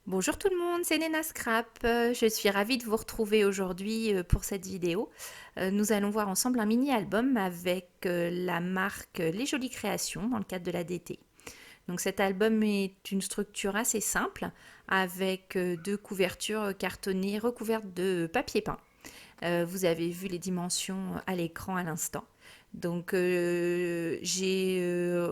Bonjour tout le monde, c'est Nena Scrap. Je suis ravie de vous retrouver aujourd'hui pour cette vidéo. Nous allons voir ensemble un mini-album avec la marque Les Jolies Créations dans le cadre de la DT. Donc cet album est une structure assez simple avec deux couvertures cartonnées recouvertes de papier peint. Vous avez vu les dimensions à l'écran à l'instant. Donc j'ai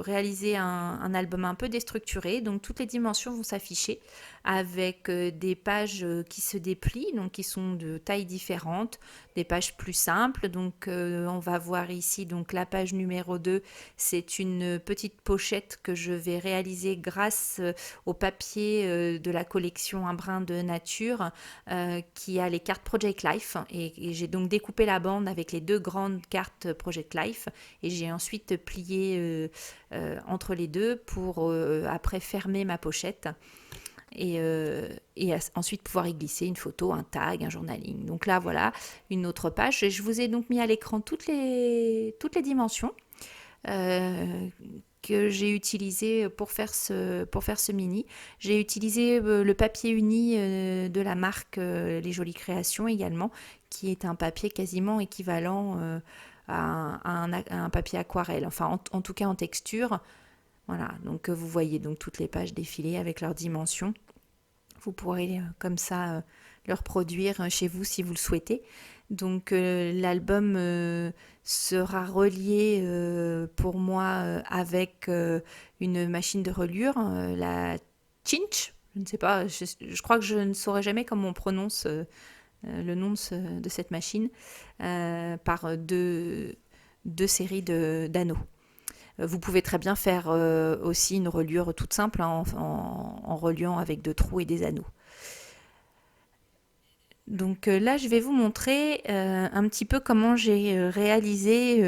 réalisé un album un peu déstructuré, donc toutes les dimensions vont s'afficher avec des pages qui se déplient, donc qui sont de tailles différentes, des pages plus simples. Donc on va voir ici donc la page numéro 2, c'est une petite pochette que je vais réaliser grâce au papier de la collection Un brin de nature qui a les cartes Project Life et j'ai donc découpé la bande avec les deux grandes cartes Project Life et j'ai ensuite plié entre les deux pour après fermer ma pochette et ensuite pouvoir y glisser une photo, un tag, un journaling. Donc là voilà une autre page. Je vous ai donc mis à l'écran toutes les dimensions euh, que j'ai utilisé pour faire ce mini. J'ai utilisé le papier uni de la marque Les Jolies Créations également, qui est un papier quasiment équivalent à un papier aquarelle, enfin en tout cas en texture. Voilà, donc vous voyez donc toutes les pages défiler avec leurs dimensions. Vous pourrez comme ça le reproduire chez vous si vous le souhaitez. Donc l'album sera relié pour moi avec une machine de reliure, la Cinch. Je ne sais pas, je crois que je ne saurais jamais comment on prononce le nom de cette machine, par deux séries d'anneaux. Vous pouvez très bien faire aussi une reliure toute simple hein, en reliant avec deux trous et des anneaux. Donc là, je vais vous montrer un petit peu comment j'ai réalisé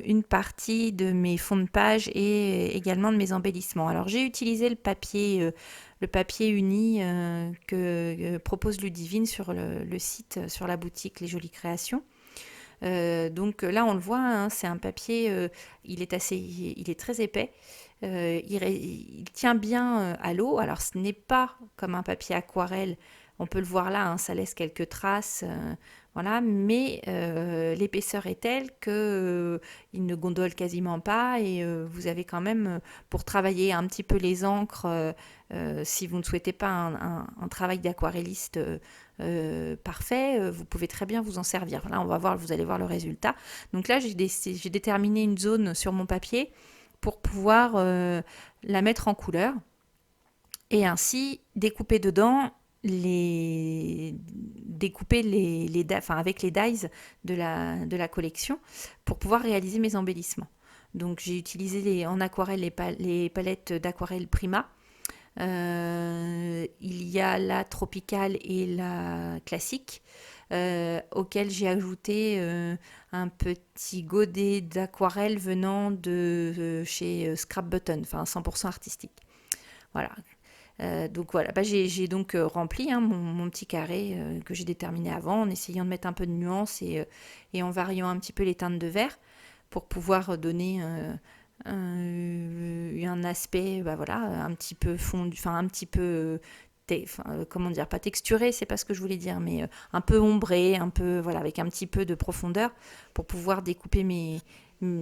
une partie de mes fonds de page et également de mes embellissements. Alors j'ai utilisé le papier uni que propose Ludivine sur le site, sur la boutique Les Jolies Créations. Donc là, on le voit, hein, c'est un papier, il est très épais. Il tient bien à l'eau. Alors, ce n'est pas comme un papier aquarelle. On peut le voir là, hein, ça laisse quelques traces, voilà. Mais l'épaisseur est telle que il ne gondole quasiment pas et vous avez quand même, pour travailler un petit peu les encres, si vous ne souhaitez pas un travail d'aquarelliste parfait, vous pouvez très bien vous en servir. Là, on va voir, vous allez voir le résultat. Donc là, j'ai déterminé une zone sur mon papier pour pouvoir la mettre en couleur et ainsi découper dedans découper enfin, avec les dies de la collection pour pouvoir réaliser mes embellissements. Donc j'ai utilisé en aquarelle les palettes d'aquarelle Prima. Il y a la tropicale et la classique, auquel j'ai ajouté un petit godet d'aquarelle venant de chez Scrap Button, enfin 100% artistique. Voilà. Donc voilà, bah, j'ai donc rempli hein, mon petit carré que j'ai déterminé avant en essayant de mettre un peu de nuance et en variant un petit peu les teintes de vert pour pouvoir donner un aspect bah voilà, un petit peu fondu, enfin un petit peu comment dire, pas texturé, c'est pas ce que je voulais dire, mais un peu ombré, un peu voilà, avec un petit peu de profondeur pour pouvoir découper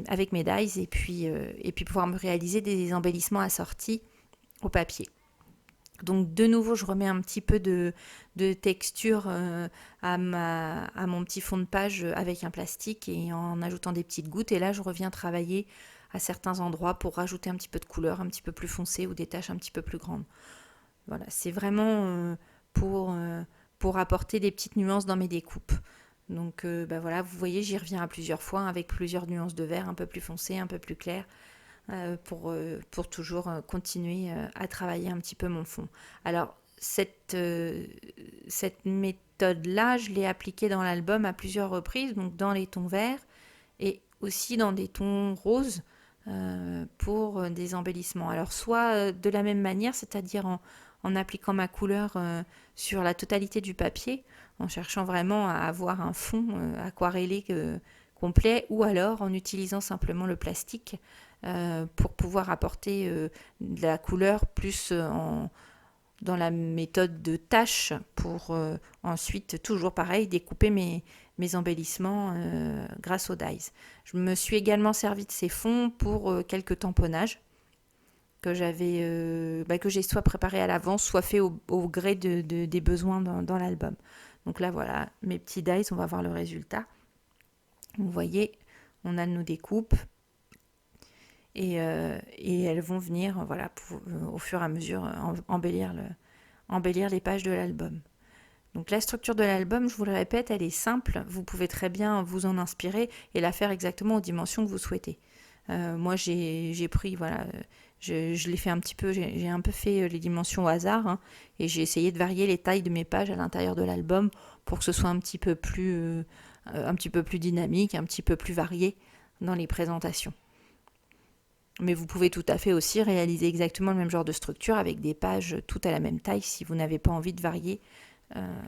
avec mes dies et puis pouvoir me réaliser des embellissements assortis au papier. Donc de nouveau, je remets un petit peu de texture à mon petit fond de page avec un plastique et en ajoutant des petites gouttes. Et là, je reviens travailler à certains endroits pour rajouter un petit peu de couleur un petit peu plus foncée ou des taches un petit peu plus grandes. Voilà, c'est vraiment pour apporter des petites nuances dans mes découpes. Donc bah voilà, vous voyez, j'y reviens à plusieurs fois avec plusieurs nuances de vert un peu plus foncé, un peu plus clair pour toujours continuer à travailler un petit peu mon fond. Alors, cette méthode-là, je l'ai appliquée dans l'album à plusieurs reprises, donc dans les tons verts et aussi dans des tons roses pour des embellissements. Alors, soit de la même manière, c'est-à-dire en appliquant ma couleur sur la totalité du papier, en cherchant vraiment à avoir un fond aquarellé complet, ou alors en utilisant simplement le plastique pour pouvoir apporter de la couleur plus dans la méthode de tâche pour ensuite, toujours pareil, découper mes embellissements grâce aux dies. Je me suis également servi de ces fonds pour quelques tamponnages que que j'ai soit préparé à l'avance, soit fait au gré des besoins dans l'album. Donc là, voilà, mes petits dies, on va voir le résultat. Vous voyez, on a nos découpes et elles vont venir, voilà, au fur et à mesure, embellir les pages de l'album. Donc la structure de l'album, je vous le répète, elle est simple. Vous pouvez très bien vous en inspirer et la faire exactement aux dimensions que vous souhaitez. Moi, j'ai pris, voilà, je l'ai fait un petit peu, j'ai un peu fait les dimensions au hasard, hein, et j'ai essayé de varier les tailles de mes pages à l'intérieur de l'album pour que ce soit un petit peu plus dynamique, un petit peu plus varié dans les présentations. Mais vous pouvez tout à fait aussi réaliser exactement le même genre de structure avec des pages toutes à la même taille si vous n'avez pas envie de varier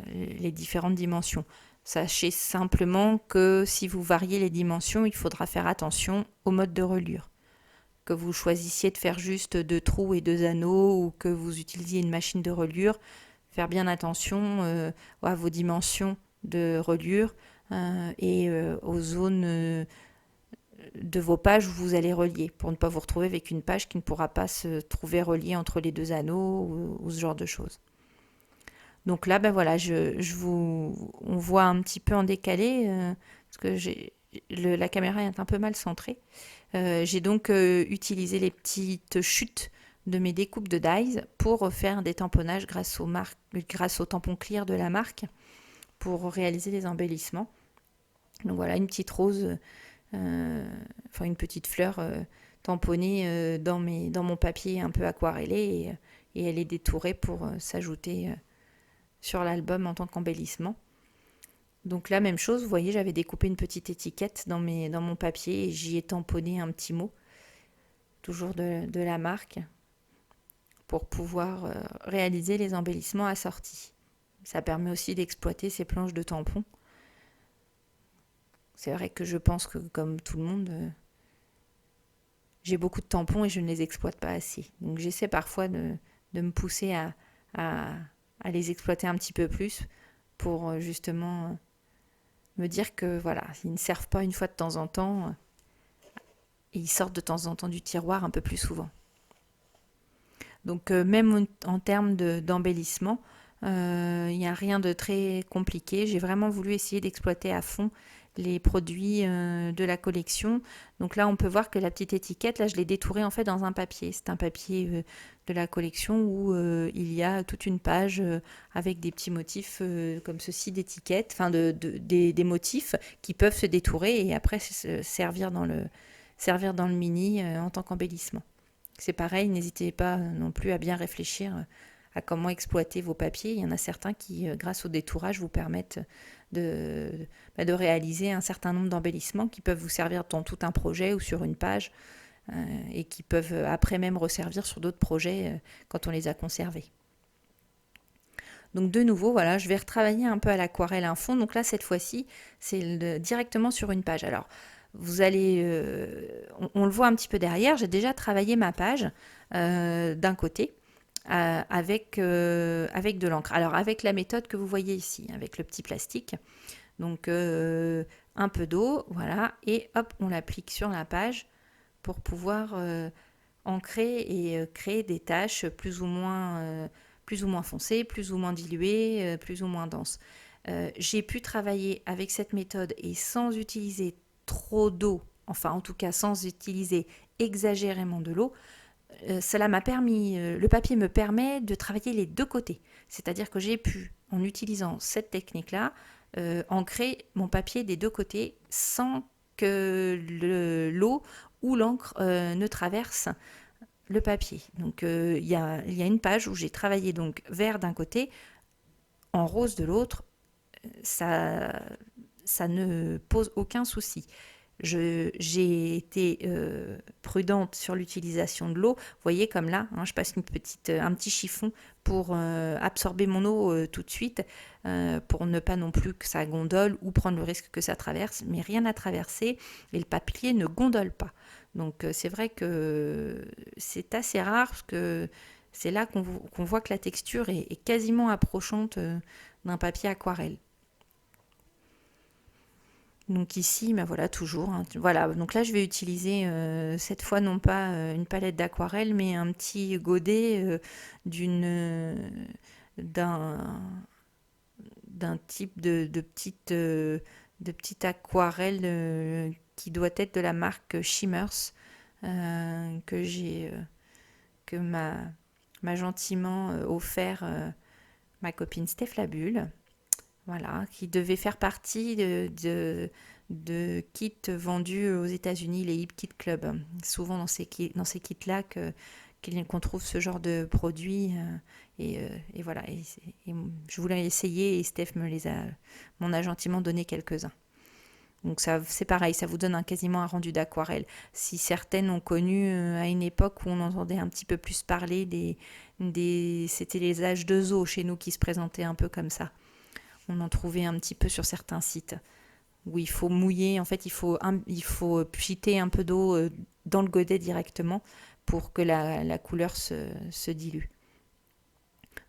les différentes dimensions. Sachez simplement que si vous variez les dimensions, il faudra faire attention au mode de reliure. Que vous choisissiez de faire juste 2 trous et 2 anneaux ou que vous utilisiez une machine de reliure, faire bien attention à vos dimensions de reliure et aux zones de vos pages où vous allez relier pour ne pas vous retrouver avec une page qui ne pourra pas se trouver reliée entre les 2 anneaux ou ce genre de choses. Donc là, ben voilà, on voit un petit peu en décalé parce que la caméra est un peu mal centrée. J'ai donc utilisé les petites chutes de mes découpes de dies pour faire des tamponnages grâce au tampon clear de la marque pour réaliser des embellissements. Donc voilà, une petite rose, une petite fleur tamponnée dans mon papier un peu aquarellé et elle est détourée pour s'ajouter sur l'album en tant qu'embellissement. Donc là, même chose, vous voyez, j'avais découpé une petite étiquette dans mon papier et j'y ai tamponné un petit mot, toujours de la marque, pour pouvoir réaliser les embellissements assortis. Ça permet aussi d'exploiter ces planches de tampons. C'est vrai que je pense que, comme tout le monde, j'ai beaucoup de tampons et je ne les exploite pas assez. Donc j'essaie parfois de me pousser à les exploiter un petit peu plus pour justement me dire que voilà, ils ne servent pas une fois de temps en temps et ils sortent de temps en temps du tiroir un peu plus souvent. Donc même en termes d'embellissement, il n'y a rien de très compliqué. J'ai vraiment voulu essayer d'exploiter à fond les produits de la collection. Donc là, on peut voir que la petite étiquette, là, je l'ai détourée en fait dans un papier. C'est un papier de la collection où il y a toute une page avec des petits motifs comme ceci d'étiquettes, enfin des motifs qui peuvent se détourer et après servir dans le mini en tant qu'embellissement. C'est pareil, n'hésitez pas non plus à bien réfléchir à comment exploiter vos papiers. Il y en a certains qui, grâce au détourage, vous permettent de réaliser un certain nombre d'embellissements qui peuvent vous servir dans tout un projet ou sur une page et qui peuvent après même resservir sur d'autres projets quand on les a conservés. Donc de nouveau, voilà, je vais retravailler un peu à l'aquarelle un fond. Donc là, cette fois-ci, c'est directement sur une page. Alors, vous allez, on le voit un petit peu derrière, j'ai déjà travaillé ma page d'un côté avec de l'encre. Alors avec la méthode que vous voyez ici, avec le petit plastique. Donc un peu d'eau, voilà, et hop, on l'applique sur la page pour pouvoir ancrer et créer des taches plus ou moins foncées, plus ou moins diluées, plus ou moins denses. J'ai pu travailler avec cette méthode et sans utiliser trop d'eau, enfin en tout cas sans utiliser exagérément de l'eau. Cela m'a permis, le papier me permet de travailler les deux côtés. C'est-à-dire que j'ai pu, en utilisant cette technique-là, ancrer mon papier des deux côtés sans que l'eau ou l'encre ne traverse le papier. Donc il y a une page où j'ai travaillé donc vert d'un côté, en rose de l'autre. Ça ne pose aucun souci. J'ai été prudente sur l'utilisation de l'eau. Vous voyez comme là, je passe un petit chiffon pour absorber mon eau tout de suite, pour ne pas non plus que ça gondole ou prendre le risque que ça traverse, mais rien à traverser et le papier ne gondole pas. Donc c'est vrai que c'est assez rare parce que C'est là qu'on voit que la texture est quasiment approchante d'un papier aquarelle. Donc ici, ben voilà, toujours. Hein, voilà, donc là, je vais utiliser cette fois non pas une palette d'aquarelle, mais un petit godet d'un type de petite aquarelle qui doit être de la marque Shimmers que j'ai que m'a gentiment offert ma copine Steph Labulle. Voilà, qui devait faire partie de kits vendus aux États-Unis, les Hip Kit Club. Souvent dans ces kits-là qu'on trouve ce genre de produits. Et voilà, et je voulais essayer et Steph m'en a gentiment donné quelques-uns. Donc ça, c'est pareil, ça vous donne quasiment un rendu d'aquarelle. Si certaines ont connu à une époque où on entendait un petit peu plus parler c'était les âges de zoo chez nous qui se présentaient un peu comme ça. On en trouvait un petit peu sur certains sites où il faut mouiller, en fait il faut pchiter un peu d'eau dans le godet directement pour que la couleur se dilue.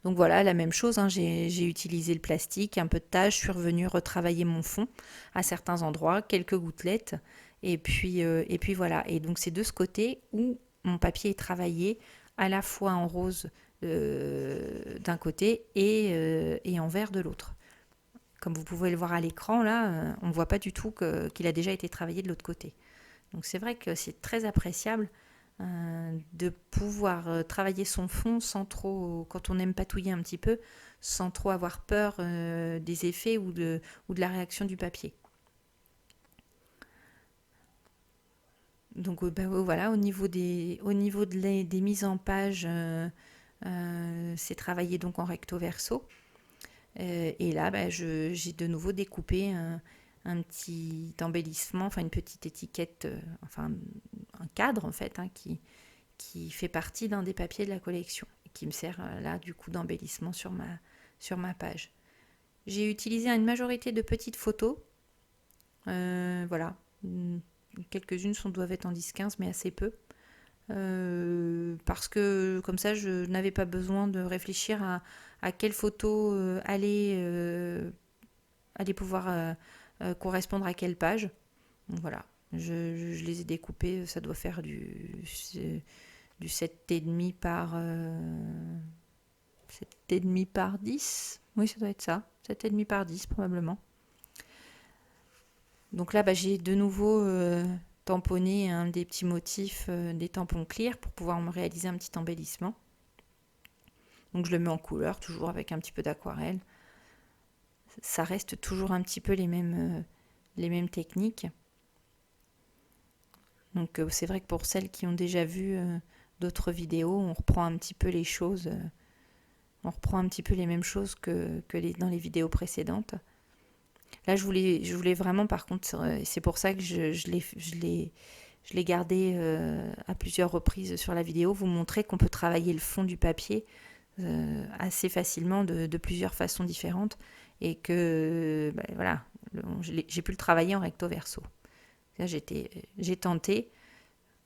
Donc voilà, la même chose, hein, j'ai utilisé le plastique, un peu de tâche, je suis revenue retravailler mon fond à certains endroits, quelques gouttelettes, et puis voilà. Et donc c'est de ce côté où mon papier est travaillé à la fois en rose d'un côté et en vert de l'autre. Comme vous pouvez le voir à l'écran, là, on ne voit pas du tout qu'il a déjà été travaillé de l'autre côté. Donc c'est vrai que c'est très appréciable de pouvoir travailler son fond sans trop, quand on aime patouiller un petit peu, sans trop avoir peur des effets ou de la réaction du papier. Donc voilà, au niveau des mises en page, c'est travaillé donc en recto verso. Et là, j'ai de nouveau découpé un petit embellissement, enfin une petite étiquette, enfin un cadre en fait, hein, qui fait partie d'un des papiers de la collection, et qui me sert là du coup d'embellissement sur ma page. J'ai utilisé une majorité de petites photos, voilà, quelques-unes doivent être en 10-15, mais assez peu. Parce que comme ça je n'avais pas besoin de réfléchir à quelle photo allait pouvoir correspondre à quelle page. Donc voilà, je les ai découpées, ça doit faire du 7,5 par 7,5 par 10. Oui, ça doit être ça, 7,5 par 10 probablement. Donc là, j'ai de nouveau tamponné des petits motifs, des tampons clear pour pouvoir me réaliser un petit embellissement. Donc je le mets en couleur, toujours avec un petit peu d'aquarelle. Ça reste toujours un petit peu les mêmes techniques. Donc c'est vrai que pour celles qui ont déjà vu d'autres vidéos, on reprend un petit peu les choses, on reprend un petit peu les mêmes choses que dans les vidéos précédentes. Là, je voulais vraiment, par contre, c'est pour ça que je l'ai gardé à plusieurs reprises sur la vidéo, vous montrer qu'on peut travailler le fond du papier assez facilement de plusieurs façons différentes et que voilà, j'ai pu le travailler en recto verso. Là, j'ai tenté.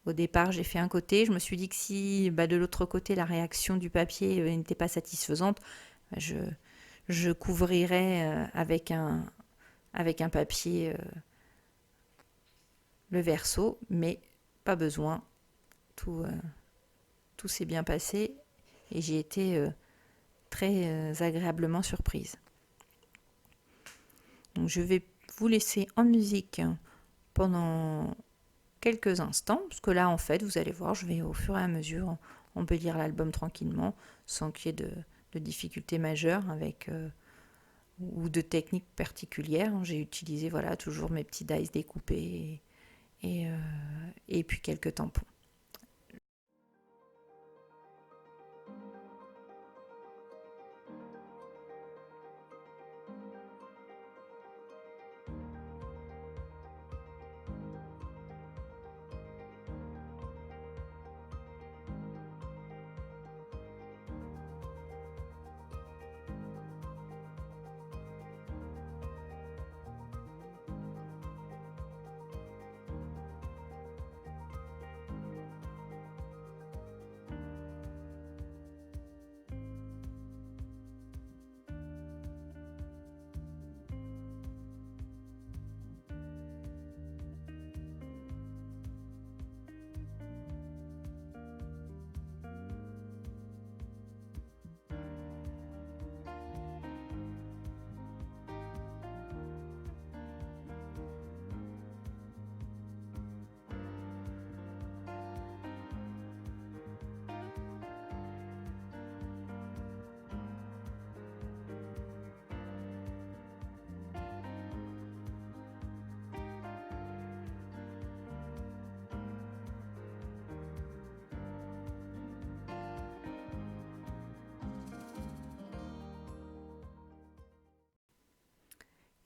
Au départ, j'ai fait un côté. Je me suis dit que si de l'autre côté, la réaction du papier n'était pas satisfaisante, je couvrirais avec un papier le verso, mais pas besoin. Tout s'est bien passé et j'ai été très agréablement surprise. Donc je vais vous laisser en musique pendant quelques instants, parce que là en fait vous allez voir, je vais au fur et à mesure embellir l'album tranquillement sans qu'il y ait de difficultés majeures ou de techniques particulières. J'ai utilisé voilà toujours mes petits dies découpés et puis quelques tampons.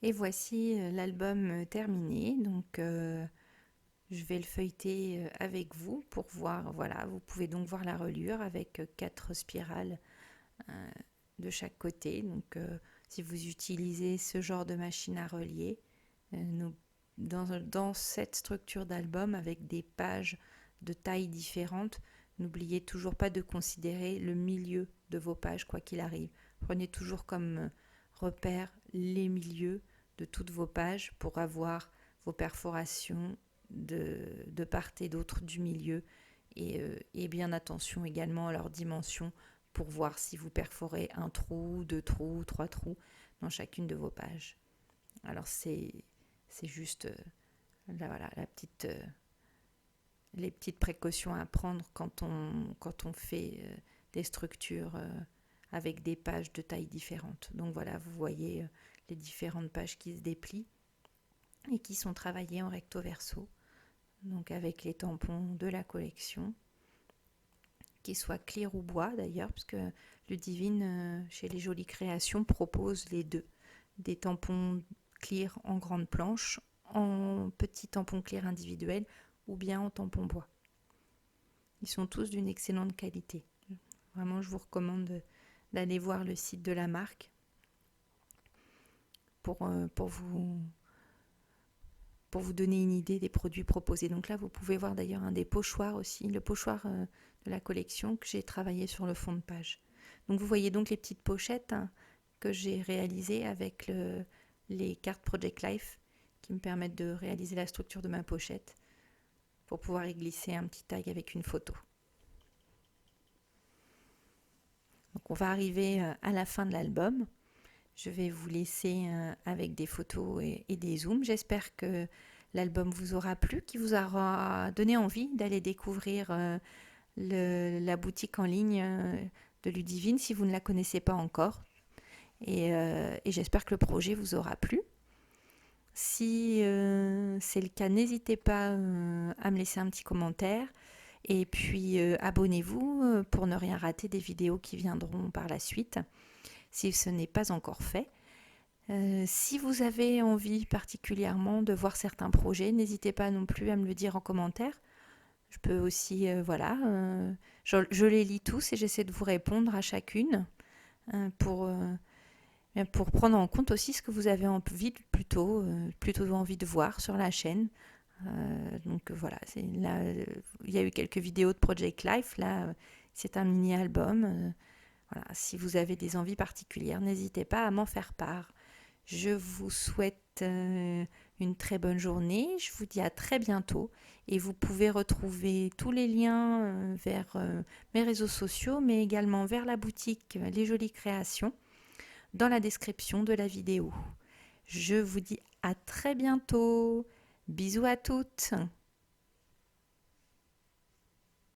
Et voici l'album terminé. Donc je vais le feuilleter avec vous pour voir. Voilà, vous pouvez donc voir la reliure avec 4 spirales de chaque côté. Donc si vous utilisez ce genre de machine à relier, dans cette structure d'album avec des pages de tailles différentes, n'oubliez toujours pas de considérer le milieu de vos pages quoi qu'il arrive. Prenez toujours comme repère les milieux de toutes vos pages pour avoir vos perforations de part et d'autre du milieu et bien attention également à leur dimension pour voir si vous perforez un trou, 2 trous, 3 trous dans chacune de vos pages. Alors c'est juste voilà, les petites précautions à prendre quand on fait des structures avec des pages de tailles différentes. Donc voilà, vous voyez les différentes pages qui se déplient et qui sont travaillées en recto verso. Donc avec les tampons de la collection, qu'ils soient clear ou bois d'ailleurs, parce que Ludivine, chez les Jolies Créations, propose les deux. Des tampons clear en grande planche, en petits tampons clear individuels ou bien en tampon bois. Ils sont tous d'une excellente qualité. Vraiment, je vous recommande d'aller voir le site de la marque pour vous donner une idée des produits proposés. Donc là, vous pouvez voir d'ailleurs un des pochoirs aussi, le pochoir de la collection que j'ai travaillé sur le fond de page. Donc vous voyez donc les petites pochettes que j'ai réalisées avec les cartes Project Life qui me permettent de réaliser la structure de ma pochette pour pouvoir y glisser un petit tag avec une photo. Donc on va arriver à la fin de l'album. Je vais vous laisser avec des photos et des zooms. J'espère que l'album vous aura plu, qu'il vous aura donné envie d'aller découvrir la boutique en ligne de Ludivine si vous ne la connaissez pas encore. Et j'espère que le projet vous aura plu. Si c'est le cas, n'hésitez pas à me laisser un petit commentaire. Et puis abonnez-vous pour ne rien rater des vidéos qui viendront par la suite, si ce n'est pas encore fait. Si vous avez envie particulièrement de voir certains projets, n'hésitez pas non plus à me le dire en commentaire. Je peux aussi, je les lis tous et j'essaie de vous répondre à chacune pour prendre en compte aussi ce que vous avez envie plutôt envie de voir sur la chaîne. Donc voilà, là, il y a eu quelques vidéos de Project Life, là c'est un mini-album. Voilà, si vous avez des envies particulières, n'hésitez pas à m'en faire part. Je vous souhaite une très bonne journée, je vous dis à très bientôt et vous pouvez retrouver tous les liens vers mes réseaux sociaux mais également vers la boutique Les Jolies Créations dans la description de la vidéo. Je vous dis à très bientôt. Bisous à toutes.